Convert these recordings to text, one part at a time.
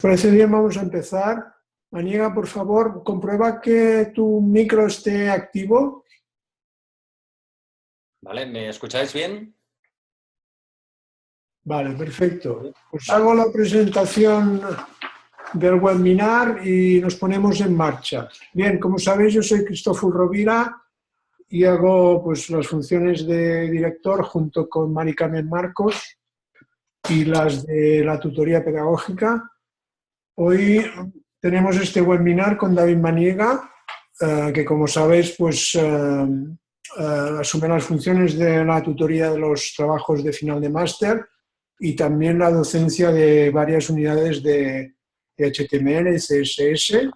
Parece bien, vamos a empezar. Maniega, por favor, comprueba que tu micro esté activo. Vale, ¿me escucháis bien? Vale, perfecto. Pues Vale. hago la presentación del webinar y nos ponemos en marcha. Bien, como sabéis, yo soy Cristófol Rovira y hago pues, las funciones de director junto con Mari Carmen Marcos y las de la tutoría pedagógica. Hoy tenemos este webinar con David Maniega, que como sabéis pues, asume las funciones de la tutoría de los trabajos de final de máster y también la docencia de varias unidades de HTML y CSS.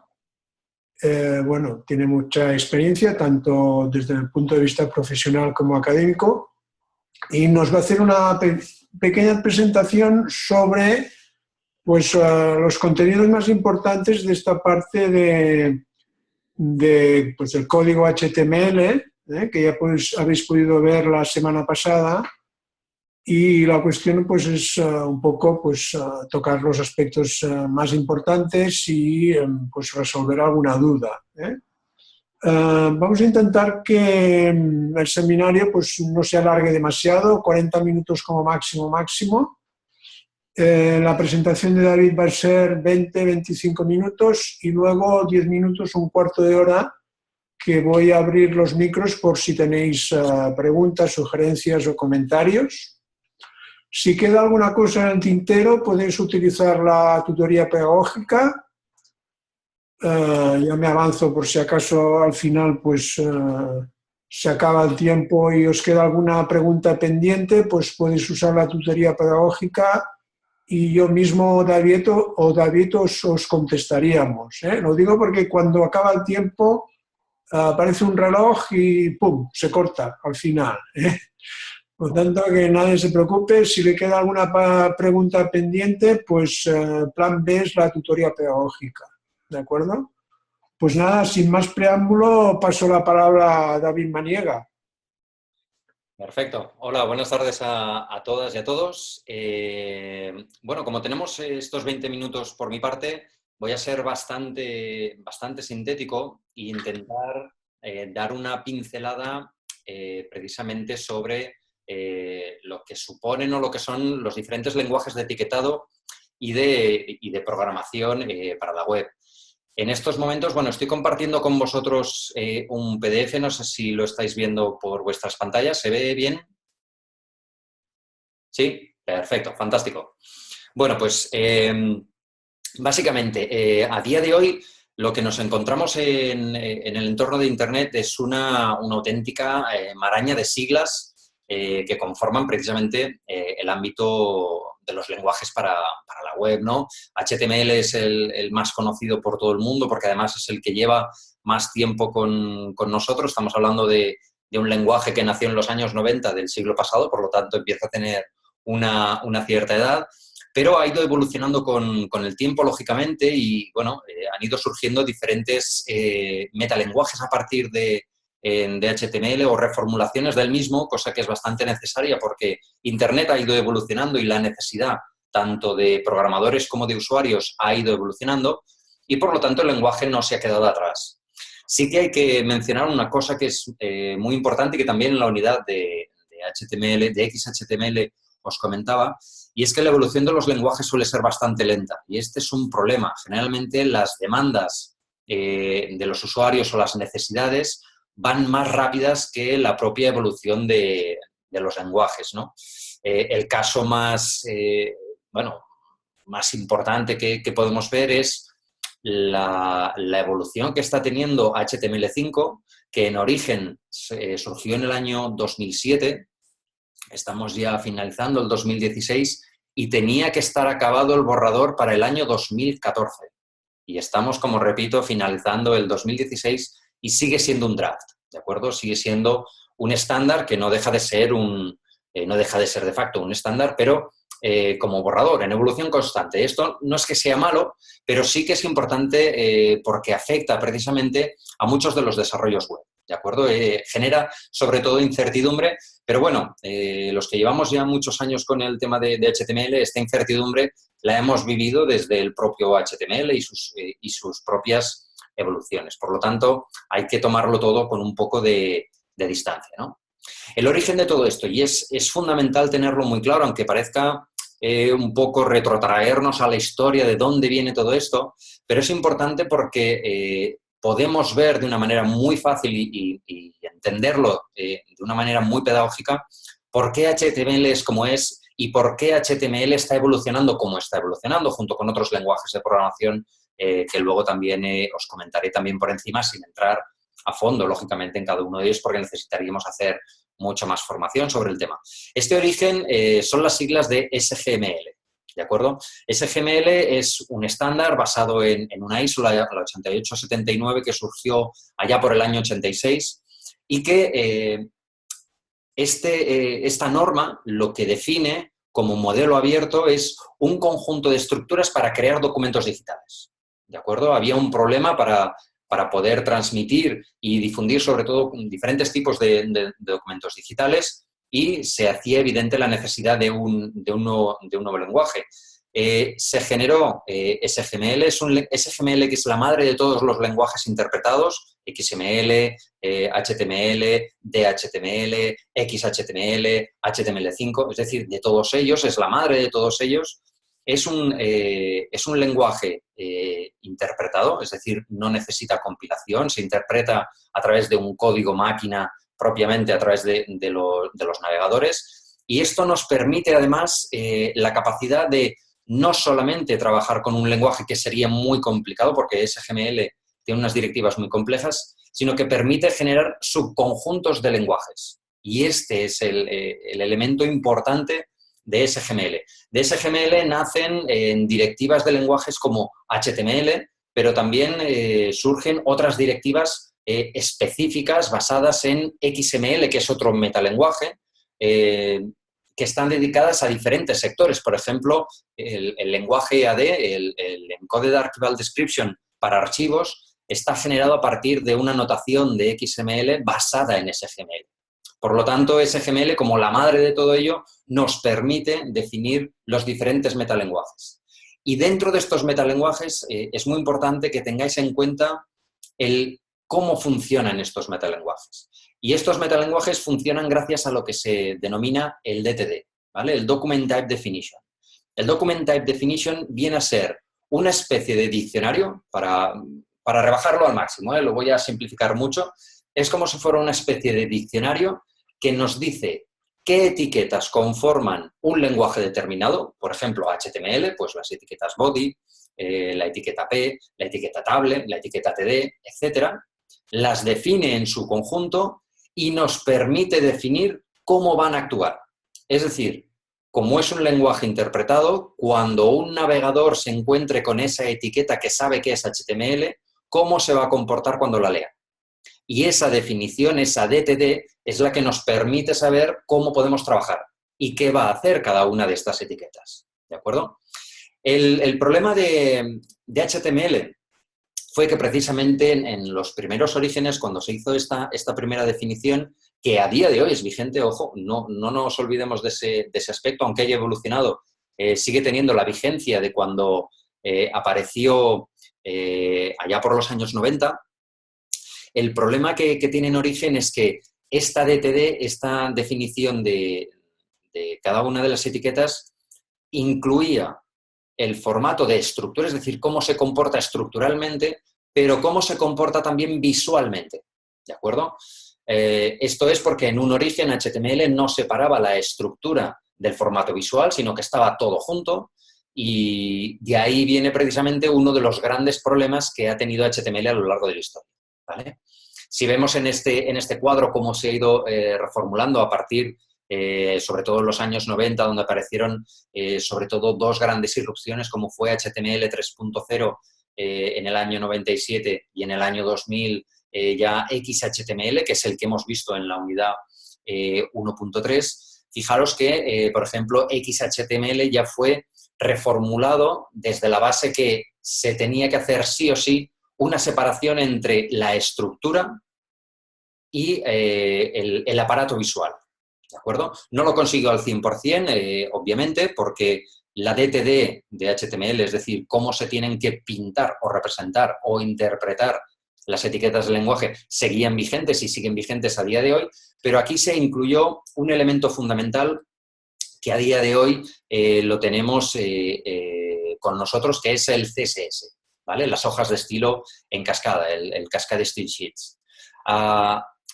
Bueno, tiene mucha experiencia, tanto desde el punto de vista profesional como académico, y nos va a hacer una pequeña presentación sobre pues, los contenidos más importantes de esta parte pues, el código HTML, que ya pues, habéis podido ver la semana pasada, y la cuestión pues, es un poco pues, tocar los aspectos más importantes y pues, resolver alguna duda. Vamos a intentar que el seminario pues, no se alargue demasiado, 40 minutos como máximo. La presentación de David va a ser 20-25 minutos y luego 10 minutos, un cuarto de hora, que voy a abrir los micros por si tenéis preguntas, sugerencias o comentarios. Si queda alguna cosa en el tintero, podéis utilizar la tutoría pedagógica. Ya me avanzo por si acaso al final pues, se acaba el tiempo y os queda alguna pregunta pendiente, pues podéis usar la tutoría pedagógica y yo mismo, David os contestaríamos. Lo digo porque cuando acaba el tiempo aparece un reloj y ¡pum!, se corta al final. Por lo tanto, que nadie se preocupe. Si le queda alguna pregunta pendiente, pues plan B es la tutoría pedagógica. ¿De acuerdo? Pues nada, sin más preámbulo, paso la palabra a David Maniega. Perfecto. Hola, buenas tardes a todas y a todos. Bueno, como tenemos estos 20 minutos por mi parte, voy a ser bastante sintético e intentar dar una pincelada precisamente sobre lo que suponen o lo que son los diferentes lenguajes de etiquetado y de programación para la web. En estos momentos, bueno, estoy compartiendo con vosotros un PDF, no sé si lo estáis viendo por vuestras pantallas, ¿se ve bien? ¿Sí? Perfecto, fantástico. Bueno, pues básicamente, a día de hoy, lo que nos encontramos en el entorno de Internet es una auténtica maraña de siglas que conforman precisamente el ámbito de los lenguajes para la web, ¿no? HTML es el más conocido por todo el mundo porque además es el que lleva más tiempo con nosotros. Estamos hablando de un lenguaje que nació en los años 90 del siglo pasado, por lo tanto empieza a tener una cierta edad, pero ha ido evolucionando con el tiempo, lógicamente, y bueno, han ido surgiendo diferentes metalenguajes a partir de HTML o reformulaciones del mismo, cosa que es bastante necesaria porque Internet ha ido evolucionando y la necesidad tanto de programadores como de usuarios ha ido evolucionando y por lo tanto el lenguaje no se ha quedado atrás. Sí que hay que mencionar una cosa que es muy importante y que también en la unidad de HTML, de XHTML os comentaba, y es que la evolución de los lenguajes suele ser bastante lenta y este es un problema. Generalmente las demandas de los usuarios o las necesidades van más rápidas que la propia evolución de los lenguajes, ¿no? El caso más, más importante que podemos ver es la evolución que está teniendo HTML5, que en origen surgió en el año 2007, estamos ya finalizando el 2016 y tenía que estar acabado el borrador para el año 2014. Y estamos, como repito, finalizando el 2016 y sigue siendo un draft, ¿de acuerdo? Sigue siendo un estándar que no deja de ser no deja de ser de facto un estándar, pero como borrador, en evolución constante. Esto no es que sea malo, pero sí que es importante porque afecta precisamente a muchos de los desarrollos web, ¿de acuerdo? Genera sobre todo incertidumbre, pero bueno, los que llevamos ya muchos años con el tema de HTML, esta incertidumbre la hemos vivido desde el propio HTML y sus propias evoluciones. Por lo tanto, hay que tomarlo todo con un poco de distancia, ¿no? El origen de todo esto, y es fundamental tenerlo muy claro, aunque parezca un poco retrotraernos a la historia de dónde viene todo esto, pero es importante porque podemos ver de una manera muy fácil y entenderlo de una manera muy pedagógica por qué HTML es como es y por qué HTML está evolucionando como está evolucionando, junto con otros lenguajes de programación que luego también os comentaré también por encima, sin entrar a fondo, lógicamente, en cada uno de ellos, porque necesitaríamos hacer mucha más formación sobre el tema. Este origen son las siglas de SGML, ¿de acuerdo? SGML es un estándar basado en una ISO, la 8879, que surgió allá por el año 86 y que esta norma lo que define como modelo abierto es un conjunto de estructuras para crear documentos digitales, ¿de acuerdo? Había un problema para poder transmitir y difundir sobre todo diferentes tipos de documentos digitales y se hacía evidente la necesidad de un nuevo lenguaje. Se generó SGML, SGML que es la madre de todos los lenguajes interpretados, XML, HTML, DHTML, XHTML, HTML5, es decir, de todos ellos, es la madre de todos ellos. Es un lenguaje interpretado, es decir, no necesita compilación, se interpreta a través de un código máquina propiamente a través de los navegadores y esto nos permite además la capacidad de no solamente trabajar con un lenguaje que sería muy complicado porque SGML tiene unas directivas muy complejas, sino que permite generar subconjuntos de lenguajes y este es el elemento importante de SGML. De SGML nacen directivas de lenguajes como HTML, pero también surgen otras directivas específicas basadas en XML, que es otro metalenguaje, que están dedicadas a diferentes sectores. Por ejemplo, el lenguaje EAD, el Encoded Archival Description para archivos, está generado a partir de una notación de XML basada en SGML. Por lo tanto, SGML, como la madre de todo ello, nos permite definir los diferentes metalenguajes. Y dentro de estos metalenguajes es muy importante que tengáis en cuenta cómo funcionan estos metalenguajes. Y estos metalenguajes funcionan gracias a lo que se denomina el DTD, ¿vale? El Document Type Definition. El Document Type Definition viene a ser una especie de diccionario, para rebajarlo al máximo, lo voy a simplificar mucho, es como si fuera una especie de diccionario que nos dice qué etiquetas conforman un lenguaje determinado, por ejemplo, HTML, pues las etiquetas body, la etiqueta P, la etiqueta table, la etiqueta TD, etcétera, las define en su conjunto y nos permite definir cómo van a actuar. Es decir, como es un lenguaje interpretado, cuando un navegador se encuentre con esa etiqueta que sabe que es HTML, ¿cómo se va a comportar cuando la lea? Y esa definición, esa DTD, es la que nos permite saber cómo podemos trabajar y qué va a hacer cada una de estas etiquetas, ¿de acuerdo? El problema de HTML fue que precisamente en los primeros orígenes, cuando se hizo esta primera definición, que a día de hoy es vigente, ojo, no nos olvidemos de ese aspecto, aunque haya evolucionado, sigue teniendo la vigencia de cuando apareció allá por los años 90. El problema que tiene en origen es que esta DTD, esta definición de cada una de las etiquetas, incluía el formato de estructura, es decir, cómo se comporta estructuralmente, pero cómo se comporta también visualmente, ¿de acuerdo? Esto es porque en un origen HTML no separaba la estructura del formato visual, sino que estaba todo junto y de ahí viene precisamente uno de los grandes problemas que ha tenido HTML a lo largo de la historia, ¿vale? Si vemos en este cuadro cómo se ha ido reformulando a partir sobre todo en los años 90, donde aparecieron sobre todo dos grandes irrupciones, como fue HTML 3.0 en el año 97 y en el año 2000 ya XHTML, que es el que hemos visto en la unidad 1.3. Fijaros que, por ejemplo, XHTML ya fue reformulado desde la base que se tenía que hacer sí o sí una separación entre la estructura y el aparato visual. ¿De acuerdo? No lo consiguió al 100%, obviamente, porque la DTD de HTML, es decir, cómo se tienen que pintar o representar o interpretar las etiquetas del lenguaje, seguían vigentes y siguen vigentes a día de hoy, pero aquí se incluyó un elemento fundamental que a día de hoy lo tenemos con nosotros, que es el CSS, ¿vale? Las hojas de estilo en cascada, el Cascade Style Sheets.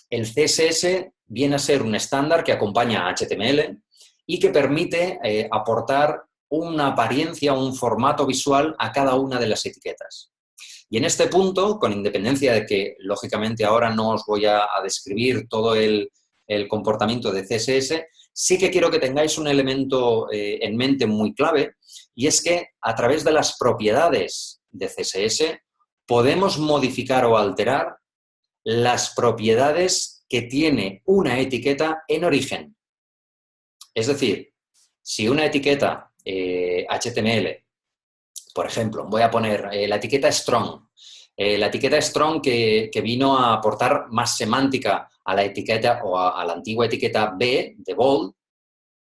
El CSS viene a ser un estándar que acompaña a HTML y que permite aportar una apariencia, un formato visual a cada una de las etiquetas. Y en este punto, con independencia de que, lógicamente, ahora no os voy a describir todo el comportamiento de CSS, sí que quiero que tengáis un elemento en mente muy clave, y es que a través de las propiedades de CSS podemos modificar o alterar las propiedades que tiene una etiqueta en origen. Es decir, si una etiqueta HTML, por ejemplo, voy a poner la etiqueta strong. La etiqueta strong que vino a aportar más semántica a la etiqueta o a la antigua etiqueta B de bold,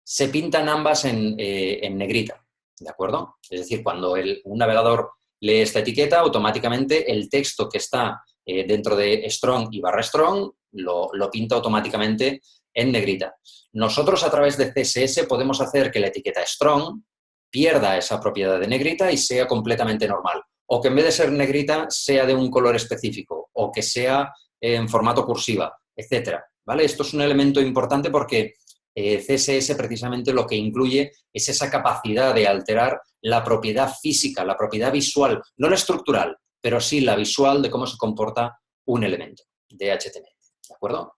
se pintan ambas en negrita, ¿de acuerdo? Es decir, cuando un navegador lee esta etiqueta, automáticamente el texto que está dentro de strong y barra strong lo pinta automáticamente en negrita. Nosotros a través de CSS podemos hacer que la etiqueta strong pierda esa propiedad de negrita y sea completamente normal. O que en vez de ser negrita sea de un color específico o que sea en formato cursiva, etcétera, ¿vale? Esto es un elemento importante porque CSS precisamente lo que incluye es esa capacidad de alterar la propiedad física, la propiedad visual, no la estructural, pero sí la visual de cómo se comporta un elemento de HTML, ¿de acuerdo?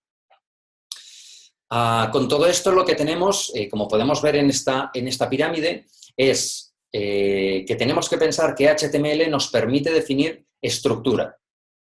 Con todo esto lo que tenemos, como podemos ver en esta pirámide, es que tenemos que pensar que HTML nos permite definir estructura,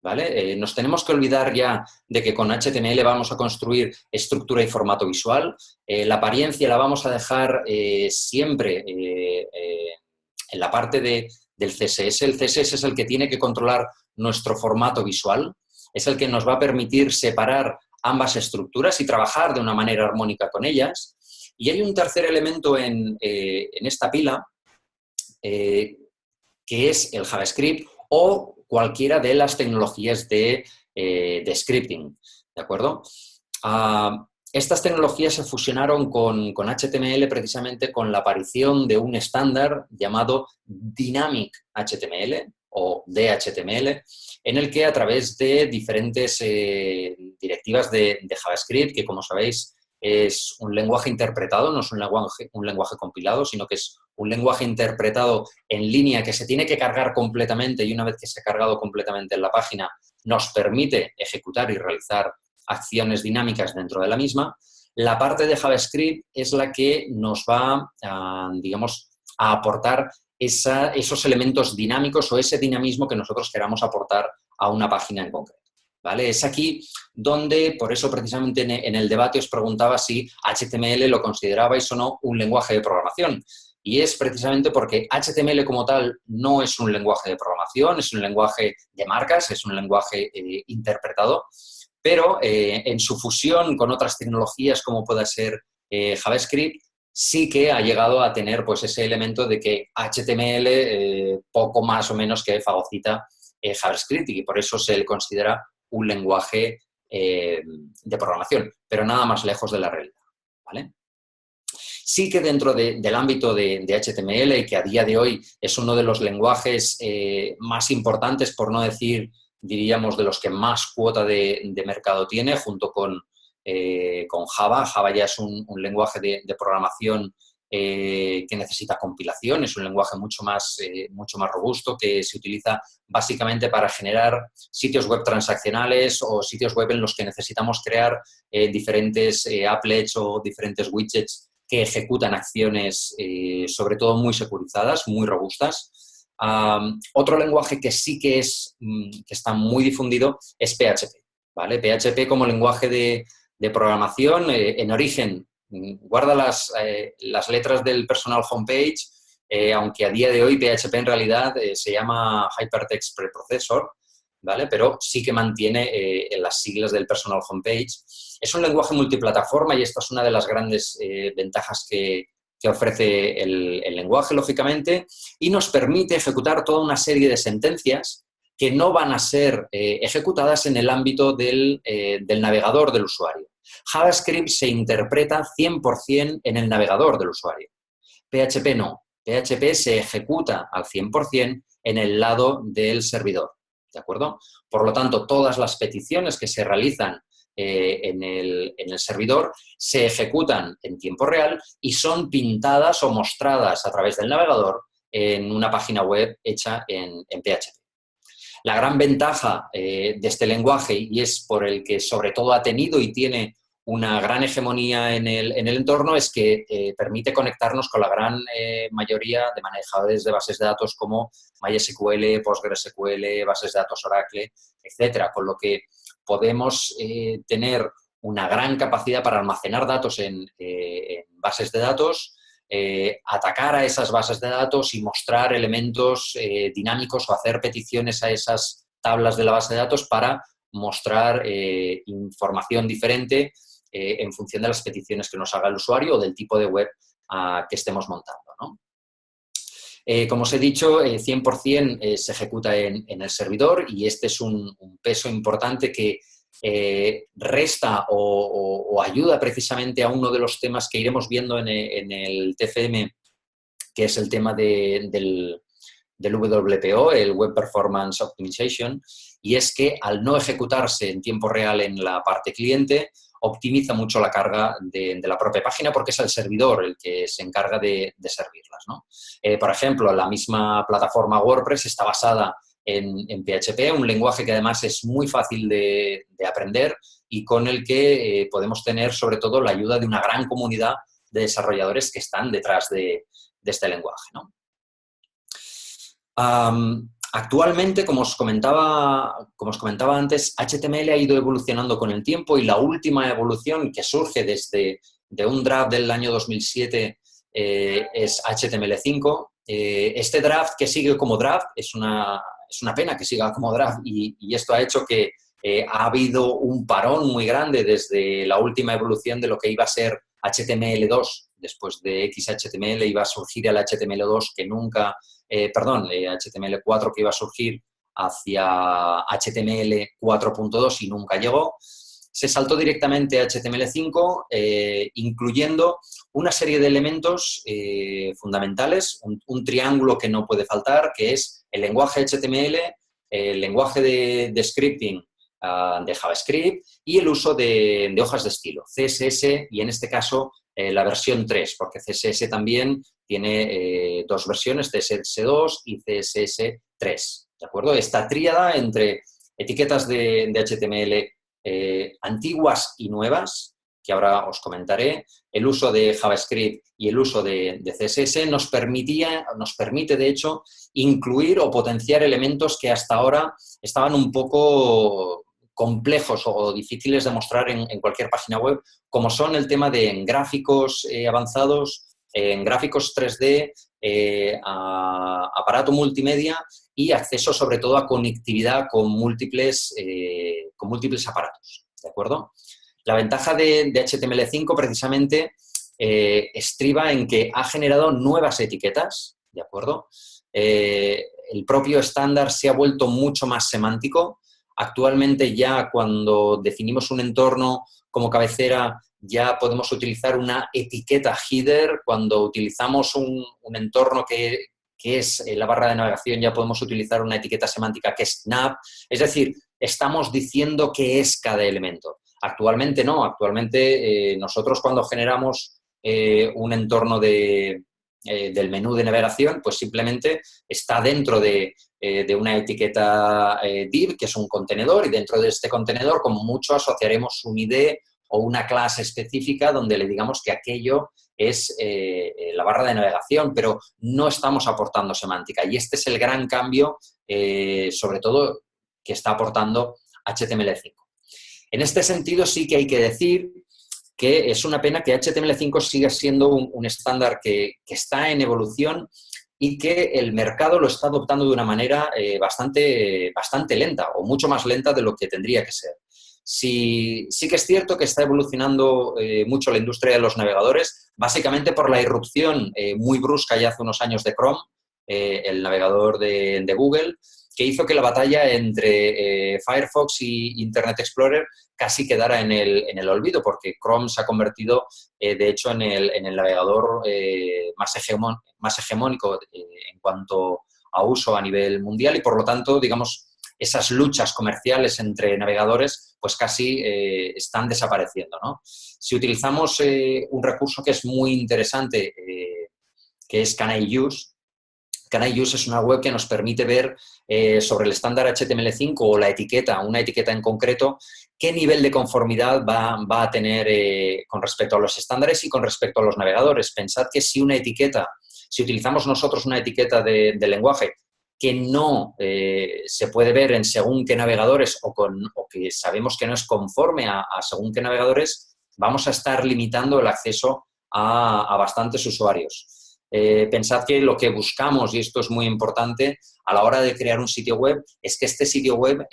¿vale? Nos tenemos que olvidar ya de que con HTML vamos a construir estructura y formato visual. La apariencia la vamos a dejar siempre en la parte del CSS. El CSS es el que tiene que controlar nuestro formato visual, es el que nos va a permitir separar ambas estructuras y trabajar de una manera armónica con ellas. Y hay un tercer elemento en esta pila, que es el JavaScript o cualquiera de las tecnologías de scripting, ¿de acuerdo? Estas tecnologías se fusionaron con HTML precisamente con la aparición de un estándar llamado Dynamic HTML o DHTML, en el que a través de diferentes directivas de JavaScript, que como sabéis es un lenguaje interpretado, no es un lenguaje compilado, sino que es un lenguaje interpretado en línea que se tiene que cargar completamente y una vez que se ha cargado completamente en la página nos permite ejecutar y realizar acciones dinámicas dentro de la misma. La parte de JavaScript es la que nos va digamos, a aportar esos elementos dinámicos o ese dinamismo que nosotros queramos aportar a una página en concreto, ¿vale? Es aquí donde, por eso precisamente en el debate os preguntaba si HTML lo considerabais o no un lenguaje de programación. Y es precisamente porque HTML como tal no es un lenguaje de programación, es un lenguaje de marcas, es un lenguaje interpretado, pero en su fusión con otras tecnologías como pueda ser JavaScript, sí que ha llegado a tener pues, ese elemento de que HTML poco más o menos que fagocita JavaScript y por eso se le considera un lenguaje de programación, pero nada más lejos de la realidad, ¿vale? Sí que dentro del ámbito de HTML, y que a día de hoy es uno de los lenguajes más importantes, por no decir, diríamos, de los que más cuota de mercado tiene, junto con Java. Java ya es un lenguaje de programación que necesita compilación, es un lenguaje mucho más robusto que se utiliza básicamente para generar sitios web transaccionales o sitios web en los que necesitamos crear diferentes applets o diferentes widgets que ejecutan acciones sobre todo muy securizadas, muy robustas. Otro lenguaje que sí que está muy difundido es PHP, ¿vale? PHP como lenguaje de programación en origen guarda las letras del personal homepage, aunque a día de hoy PHP en realidad se llama Hypertext Preprocessor, ¿vale? Pero sí que mantiene las siglas del personal homepage. Es un lenguaje multiplataforma y esta es una de las grandes ventajas que que ofrece el lenguaje, lógicamente, y nos permite ejecutar toda una serie de sentencias que no van a ser ejecutadas en el ámbito del navegador del usuario. JavaScript se interpreta 100% en el navegador del usuario. PHP no. PHP se ejecuta al 100% en el lado del servidor, ¿de acuerdo? Por lo tanto, todas las peticiones que se realizan en el servidor se ejecutan en tiempo real y son pintadas o mostradas a través del navegador en una página web hecha en PHP. La gran ventaja de este lenguaje, y es por el que sobre todo ha tenido y tiene una gran hegemonía en el entorno, es que permite conectarnos con la gran mayoría de manejadores de bases de datos como MySQL, PostgreSQL, bases de datos Oracle, etcétera, con lo que podemos tener una gran capacidad para almacenar datos en bases de datos, atacar a esas bases de datos y mostrar elementos dinámicos o hacer peticiones a esas tablas de la base de datos para mostrar información diferente en función de las peticiones que nos haga el usuario o del tipo de web que estemos montando, ¿no? Como os he dicho, 100% se ejecuta en el servidor y este es un peso importante que resta o ayuda precisamente a uno de los temas que iremos viendo en el TFM, que es el tema del WPO, el Web Performance Optimization, y es que al no ejecutarse en tiempo real en la parte cliente, optimiza mucho la carga de la propia página porque es el servidor el que se encarga de servirlas, ¿no? Por ejemplo, la misma plataforma WordPress está basada en PHP, un lenguaje que además es muy fácil de aprender y con el que podemos tener sobre todo la ayuda de una gran comunidad de desarrolladores que están detrás de este lenguaje, ¿no? Actualmente, como os comentaba antes, HTML ha ido evolucionando con el tiempo y la última evolución que surge desde un draft del año 2007 es HTML5. Este draft que sigue como draft, es una pena que siga como draft y esto ha hecho que ha habido un parón muy grande desde la última evolución de lo que iba a ser HTML2. Después de XHTML iba a surgir el HTML2 que nunca... HTML4 que iba a surgir hacia HTML 4.2 y nunca llegó. Se saltó directamente a HTML5, incluyendo una serie de elementos fundamentales, un triángulo que no puede faltar, que es el lenguaje HTML, el lenguaje de scripting de JavaScript y el uso de hojas de estilo, CSS y en este caso la versión 3, porque CSS también tiene dos versiones, CSS2 y CSS3, ¿de acuerdo? Esta tríada entre etiquetas de HTML antiguas y nuevas, que ahora os comentaré, el uso de JavaScript y el uso de CSS nos permite, de hecho, incluir o potenciar elementos que hasta ahora estaban un poco complejos o difíciles de mostrar en cualquier página web, como son el tema de gráficos avanzados, en gráficos 3D, aparato multimedia y acceso sobre todo a conectividad con múltiples aparatos, ¿de acuerdo? La ventaja de HTML5 precisamente estriba en que ha generado nuevas etiquetas, ¿de acuerdo? El propio estándar se ha vuelto mucho más semántico. Actualmente ya cuando definimos un entorno como cabecera ya podemos utilizar una etiqueta header. Cuando utilizamos un entorno que es la barra de navegación ya podemos utilizar una etiqueta semántica que es nav. Es decir, estamos diciendo qué es cada elemento. Actualmente no. Actualmente nosotros cuando generamos un entorno del menú de navegación, pues simplemente está dentro de una etiqueta div, que es un contenedor, y dentro de este contenedor, como mucho, asociaremos un ID o una clase específica donde le digamos que aquello es la barra de navegación, pero no estamos aportando semántica. Y este es el gran cambio, sobre todo, que está aportando HTML5. En este sentido, sí que hay que decir que es una pena que HTML5 siga siendo un estándar que está en evolución y que el mercado lo está adoptando de una manera bastante lenta o mucho más lenta de lo que tendría que ser. Sí que es cierto que está evolucionando mucho la industria de los navegadores, básicamente por la irrupción muy brusca ya hace unos años de Chrome, el navegador de Google, que hizo que la batalla entre Firefox y Internet Explorer casi quedara en el olvido, porque Chrome se ha convertido, de hecho, en el navegador más hegemónico en cuanto a uso a nivel mundial y, por lo tanto, digamos, esas luchas comerciales entre navegadores pues casi están desapareciendo, ¿no? Si utilizamos un recurso que es muy interesante, que es Can I Use? Can I Use es una web que nos permite ver sobre el estándar HTML5 o la etiqueta, una etiqueta en concreto, qué nivel de conformidad va a tener con respecto a los estándares y con respecto a los navegadores. Pensad que si utilizamos nosotros una etiqueta de lenguaje que no se puede ver en según qué navegadores o que sabemos que no es conforme a según qué navegadores, vamos a estar limitando el acceso a bastantes usuarios. Pensad que lo que buscamos, y esto es muy importante, a la hora de crear un sitio web, es que este sitio web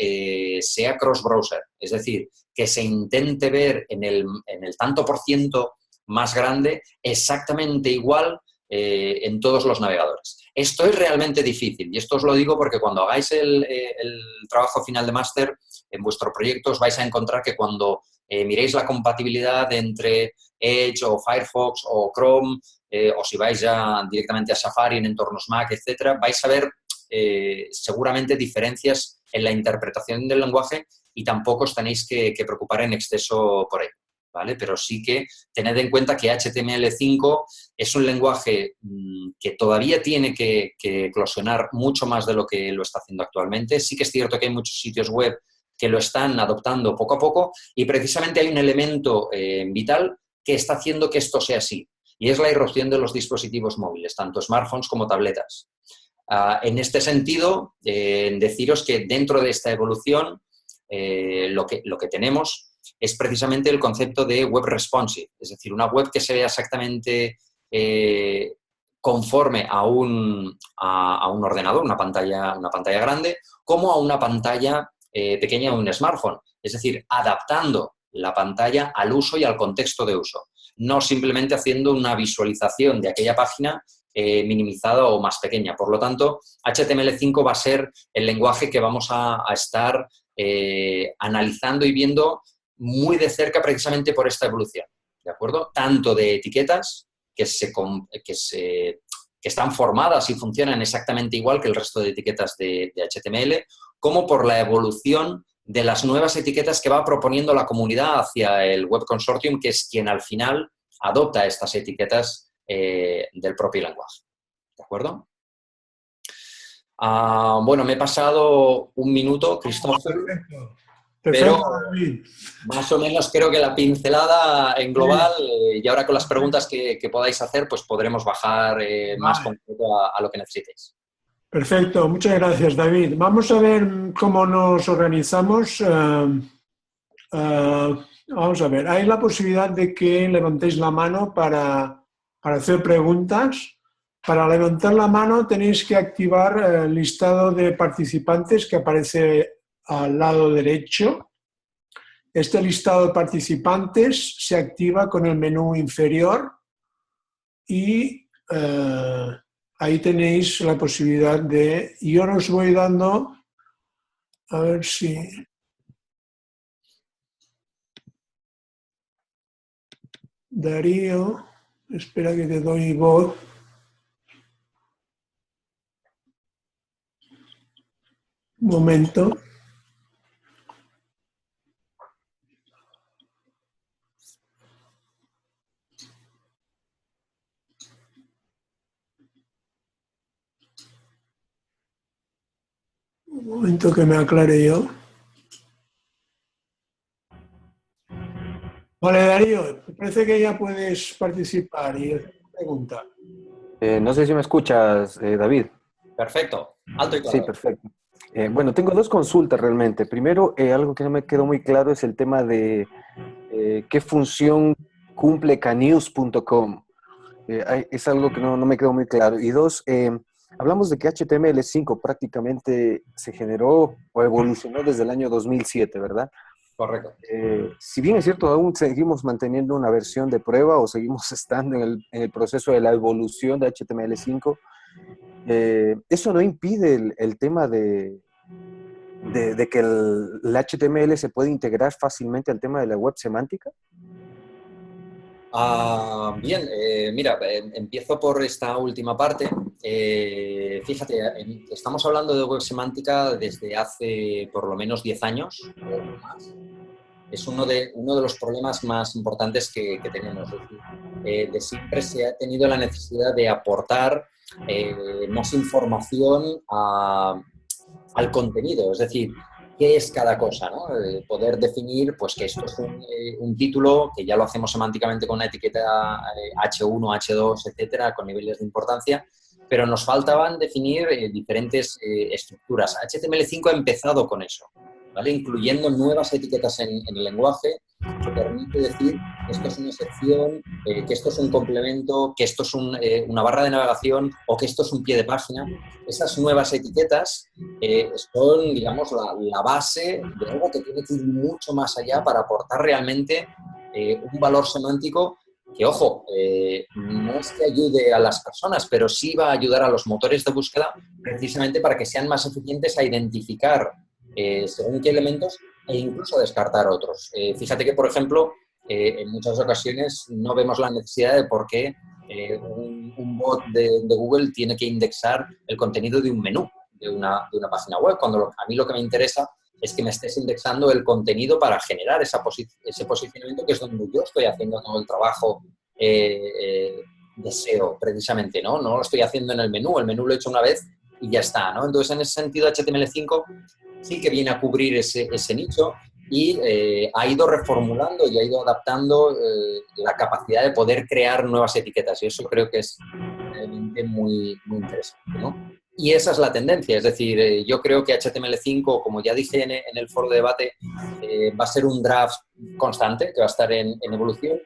sea cross-browser. Es decir, que se intente ver en el tanto por ciento más grande exactamente igual en todos los navegadores. Esto es realmente difícil y esto os lo digo porque cuando hagáis el trabajo final de máster en vuestro proyecto os vais a encontrar que cuando miréis la compatibilidad entre Edge o Firefox o Chrome o si vais ya directamente a Safari en entornos Mac, etcétera, vais a ver seguramente diferencias en la interpretación del lenguaje y tampoco os tenéis que preocupar en exceso por ello, ¿vale? Pero sí que tened en cuenta que HTML5 es un lenguaje que todavía tiene que eclosionar mucho más de lo que lo está haciendo actualmente. Sí que es cierto que hay muchos sitios web que lo están adoptando poco a poco y precisamente hay un elemento vital que está haciendo que esto sea así y es la irrupción de los dispositivos móviles, tanto smartphones como tabletas. En este sentido, deciros que dentro de esta evolución lo que tenemos es precisamente el concepto de web responsive, es decir, una web que se vea exactamente conforme a un ordenador, una pantalla grande, como a una pantalla pequeña de un smartphone. Es decir, adaptando la pantalla al uso y al contexto de uso, no simplemente haciendo una visualización de aquella página minimizada o más pequeña. Por lo tanto, HTML5 va a ser el lenguaje que vamos a estar analizando y viendo muy de cerca precisamente por esta evolución, ¿de acuerdo? Tanto de etiquetas que están formadas y funcionan exactamente igual que el resto de etiquetas de HTML, como por la evolución de las nuevas etiquetas que va proponiendo la comunidad hacia el Web Consortium, que es quien al final adopta estas etiquetas del propio lenguaje, ¿de acuerdo? Bueno, me he pasado un minuto, Christopher. Perfecto. Pero Perfecto, David. más o menos creo que la pincelada en global y ahora con las preguntas que podáis hacer, pues podremos bajar más concreto a lo que necesitéis. Perfecto, muchas gracias, David. Vamos a ver cómo nos organizamos. Vamos a ver, hay la posibilidad de que levantéis la mano para hacer preguntas. Para levantar la mano tenéis que activar el listado de participantes que aparece al lado derecho. Este listado de participantes se activa con el menú inferior y ahí tenéis la posibilidad de... Yo os voy dando, a ver si... Darío, espera que te doy voz. Un momento. Un momento que me aclare yo. Vale, Darío, parece que ya puedes participar y hacer una pregunta. No sé si me escuchas, David. Perfecto. Alto y Sí, claro. perfecto. Bueno, tengo dos consultas realmente. Primero, algo que no me quedó muy claro es el tema de qué función cumple canews.com. Es algo que no me quedó muy claro. Y dos, hablamos de que HTML5 prácticamente se generó o evolucionó desde el año 2007, ¿verdad? Correcto. Si bien es cierto, aún seguimos manteniendo una versión de prueba o seguimos estando en el proceso de la evolución de HTML5, eso no impide el tema de que el HTML se puede integrar fácilmente al tema de la web semántica. Bien, mira, empiezo por esta última parte. Fíjate, estamos hablando de web semántica desde hace por lo menos 10 años o más. Es uno de los problemas más importantes que tenemos. Es decir, de siempre se ha tenido la necesidad de aportar más información al contenido. Es decir, qué es cada cosa, ¿no? Poder definir pues, que esto es un título, que ya lo hacemos semánticamente con una etiqueta H1, H2, etcétera, con niveles de importancia, pero nos faltaban definir diferentes estructuras. HTML5 ha empezado con eso, ¿vale? Incluyendo nuevas etiquetas en el lenguaje que permite decir que esto es una sección, que esto es un complemento, que esto es una barra de navegación o que esto es un pie de página. Esas nuevas etiquetas son, digamos, la base de algo que tiene que ir mucho más allá para aportar realmente un valor semántico que, ojo, no es que ayude a las personas, pero sí va a ayudar a los motores de búsqueda precisamente para que sean más eficientes a identificar según qué elementos e incluso descartar otros. Fíjate que, por ejemplo, en muchas ocasiones no vemos la necesidad de por qué un bot de Google tiene que indexar el contenido de un menú de una página web, cuando a mí lo que me interesa es que me estés indexando el contenido para generar ese posicionamiento, que es donde yo estoy haciendo todo el trabajo de SEO, precisamente, ¿no? No lo estoy haciendo en el menú lo he hecho una vez y ya está, ¿no? Entonces, en ese sentido, HTML5 sí que viene a cubrir ese nicho y ha ido reformulando y ha ido adaptando la capacidad de poder crear nuevas etiquetas, y eso creo que es realmente muy, muy interesante, ¿no? Y esa es la tendencia, es decir, yo creo que HTML5, como ya dije en el foro de debate, va a ser un draft constante, que va a estar en evolución,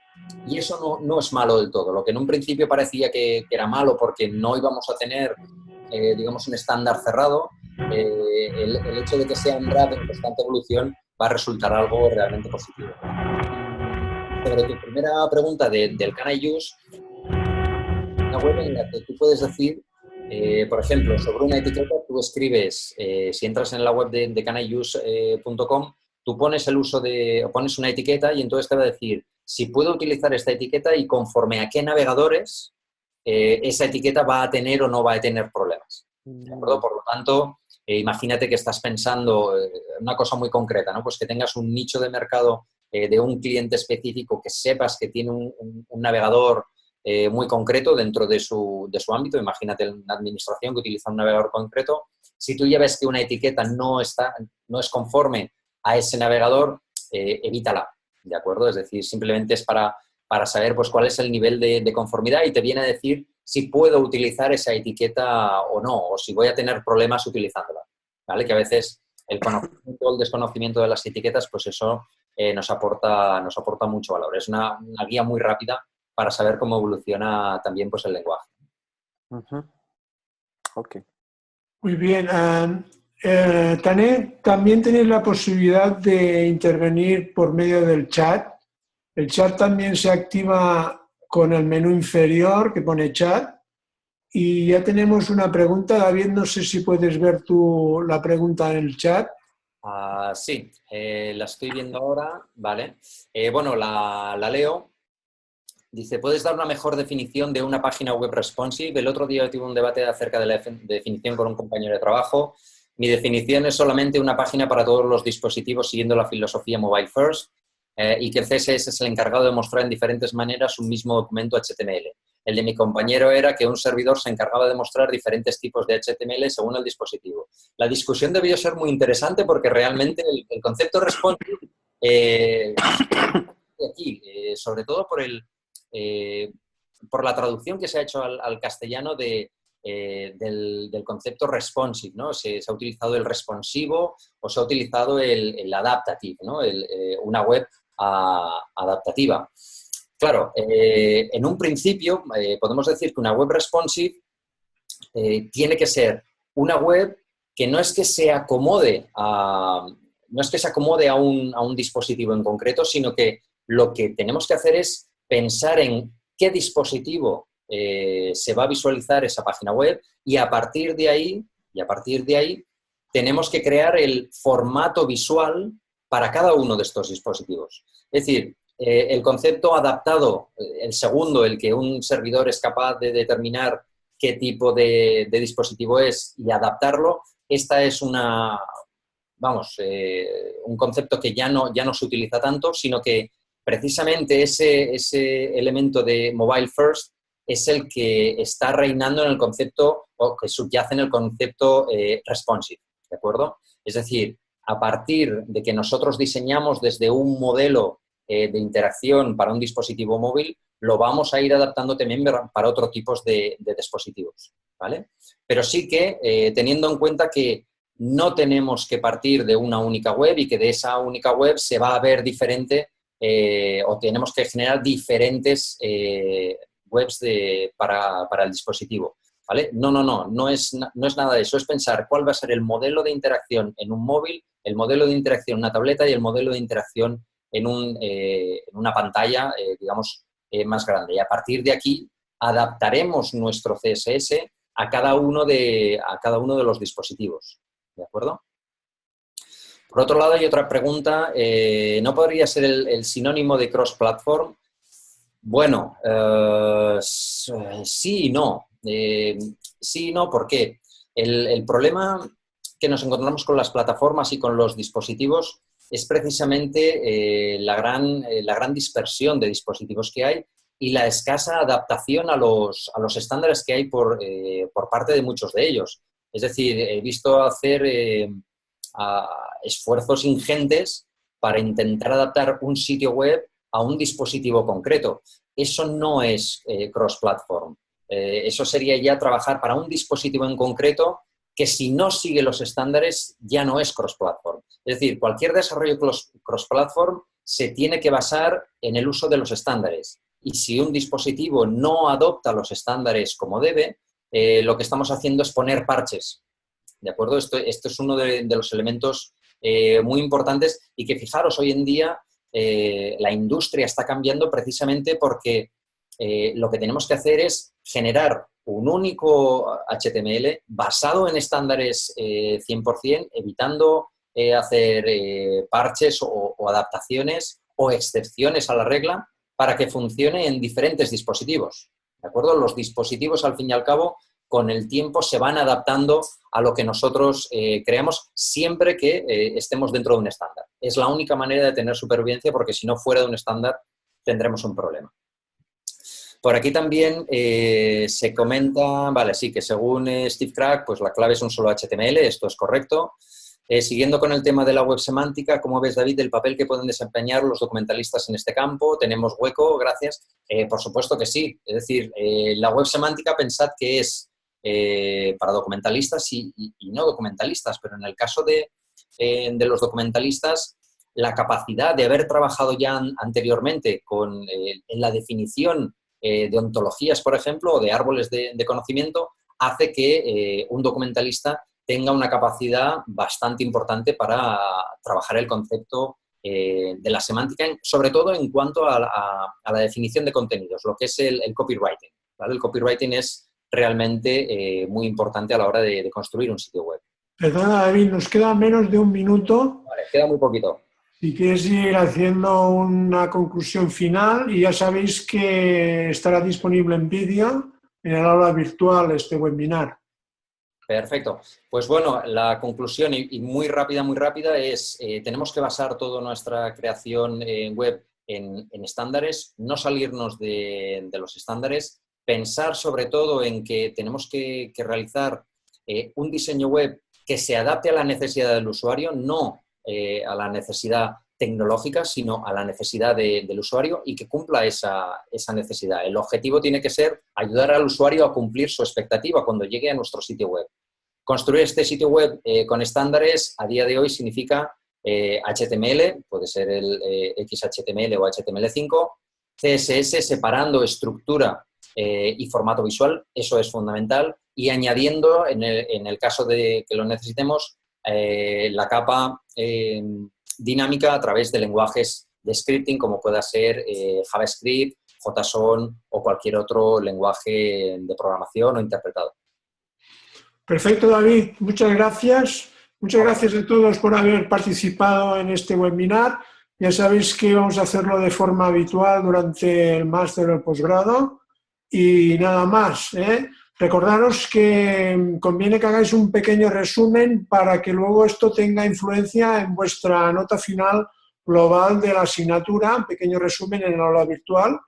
y eso no es malo del todo. Lo que en un principio parecía que era malo porque no íbamos a tener, digamos, un estándar cerrado, el hecho de que sea un draft en constante evolución va a resultar algo realmente positivo. Sobre tu primera pregunta del Can I Use, una web en la que tú puedes decir, por ejemplo, sobre una etiqueta, tú escribes, si entras en la web de canIuse.com, tú pones pones una etiqueta y entonces te va a decir si puedo utilizar esta etiqueta y conforme a qué navegadores esa etiqueta va a tener o no va a tener problemas. ¿De acuerdo? Por lo tanto, imagínate que estás pensando una cosa muy concreta, ¿no? Pues que tengas un nicho de mercado de un cliente específico que sepas que tiene un navegador muy concreto dentro de su ámbito. Imagínate una administración que utiliza un navegador concreto. Si tú ya ves que una etiqueta no es conforme a ese navegador, evítala, ¿de acuerdo? Es decir, simplemente es para saber pues, cuál es el nivel de conformidad y te viene a decir si puedo utilizar esa etiqueta o no, o si voy a tener problemas utilizándola, ¿vale? Que a veces el conocimiento o el desconocimiento de las etiquetas, pues eso nos aporta mucho valor. Es una guía muy rápida para saber cómo evoluciona también pues, el lenguaje. Ok. Muy bien. También tenéis la posibilidad de intervenir por medio del chat. El chat también se activa con el menú inferior que pone chat. Y ya tenemos una pregunta. David, no sé si puedes ver tú la pregunta en el chat. Sí, la estoy viendo ahora, ¿vale? Bueno, la leo. Dice, ¿puedes dar una mejor definición de una página web responsive? El otro día tuve un debate acerca de la definición con un compañero de trabajo. Mi definición es solamente una página para todos los dispositivos siguiendo la filosofía Mobile First y que el CSS es el encargado de mostrar en diferentes maneras un mismo documento HTML. El de mi compañero era que un servidor se encargaba de mostrar diferentes tipos de HTML según el dispositivo. La discusión debió ser muy interesante porque realmente el concepto responsive aquí, sobre todo por la traducción que se ha hecho al castellano del concepto responsive, ¿no? Se ha utilizado el responsivo o se ha utilizado el adaptative, ¿no? Una web adaptativa. Claro, en un principio podemos decir que una web responsive tiene que ser una web que no es que se acomode no es que se acomode a un dispositivo en concreto, sino que lo que tenemos que hacer es pensar en qué dispositivo se va a visualizar esa página web y a partir de ahí tenemos que crear el formato visual para cada uno de estos dispositivos. Es decir, el concepto adaptado, el segundo, el que un servidor es capaz de determinar qué tipo de dispositivo es y adaptarlo, esta es un concepto que ya no se utiliza tanto, sino que precisamente ese elemento de mobile first es el que está reinando en el concepto, o que subyace en el concepto responsive, ¿de acuerdo? Es decir, a partir de que nosotros diseñamos desde un modelo de interacción para un dispositivo móvil, lo vamos a ir adaptando también para otros tipos de dispositivos, ¿vale? Pero sí que teniendo en cuenta que no tenemos que partir de una única web y que de esa única web se va a ver diferente o tenemos que generar diferentes webs para el dispositivo, ¿vale? No es nada de eso, es pensar cuál va a ser el modelo de interacción en un móvil, el modelo de interacción en una tableta y el modelo de interacción en una pantalla, digamos, más grande. Y a partir de aquí adaptaremos nuestro CSS a cada uno de los dispositivos, ¿de acuerdo? Por otro lado, hay otra pregunta. ¿No podría ser el sinónimo de cross-platform? Bueno, sí y no. Sí y no, ¿por qué? El problema que nos encontramos con las plataformas y con los dispositivos es precisamente la gran dispersión de dispositivos que hay y la escasa adaptación a los estándares que hay por parte de muchos de ellos. Es decir, he visto hacer esfuerzos ingentes para intentar adaptar un sitio web a un dispositivo concreto. Eso no es cross-platform. Eso sería ya trabajar para un dispositivo en concreto que si no sigue los estándares ya no es cross-platform. Es decir, cualquier desarrollo cross-platform se tiene que basar en el uso de los estándares. Y si un dispositivo no adopta los estándares como debe, lo que estamos haciendo es poner parches. ¿De acuerdo? Esto es uno de los elementos muy importantes y que, fijaros, hoy en día la industria está cambiando precisamente porque lo que tenemos que hacer es generar un único HTML basado en estándares 100%, evitando hacer parches o adaptaciones o excepciones a la regla para que funcione en diferentes dispositivos. ¿De acuerdo? Los dispositivos, al fin y al cabo, con el tiempo se van adaptando a lo que nosotros creamos siempre que estemos dentro de un estándar. Es la única manera de tener supervivencia porque si no, fuera de un estándar tendremos un problema. Por aquí también se comenta, vale, sí, que según Steve Crack, pues la clave es un solo HTML, esto es correcto. Siguiendo con el tema de la web semántica, ¿cómo ves, David, el papel que pueden desempeñar los documentalistas en este campo? ¿Tenemos hueco? Gracias. Por supuesto que sí. Es decir, la web semántica, pensad que es para documentalistas y no documentalistas, pero en el caso de los documentalistas, la capacidad de haber trabajado ya anteriormente en la definición de ontologías, por ejemplo, o de árboles de conocimiento, hace que un documentalista tenga una capacidad bastante importante para trabajar el concepto de la semántica, sobre todo en cuanto a la definición de contenidos, lo que es el copywriting, ¿vale? El copywriting es realmente muy importante a la hora de construir un sitio web. Perdona, David, nos queda menos de un minuto. Vale, queda muy poquito. Si quieres ir haciendo una conclusión final, y ya sabéis que estará disponible en vídeo en el aula virtual este webinar. Perfecto. Pues bueno, la conclusión y muy rápida es tenemos que basar toda nuestra creación web en estándares, no salirnos de los estándares, pensar sobre todo en que tenemos que realizar un diseño web que se adapte a la necesidad del usuario, no a la necesidad tecnológica, sino a la necesidad del usuario y que cumpla esa necesidad. El objetivo tiene que ser ayudar al usuario a cumplir su expectativa cuando llegue a nuestro sitio web. Construir este sitio web con estándares a día de hoy significa HTML, puede ser el XHTML o HTML5, CSS separando estructura y formato visual, eso es fundamental, y añadiendo, en el caso de que lo necesitemos, la capa dinámica a través de lenguajes de scripting como pueda ser JavaScript, JSON o cualquier otro lenguaje de programación o interpretado. Perfecto, David. Muchas gracias. Muchas gracias a todos por haber participado en este webinar. Ya sabéis que vamos a hacerlo de forma habitual durante el máster o el posgrado. Y nada más, ¿eh? Recordaros que conviene que hagáis un pequeño resumen para que luego esto tenga influencia en vuestra nota final global de la asignatura, un pequeño resumen en el aula virtual.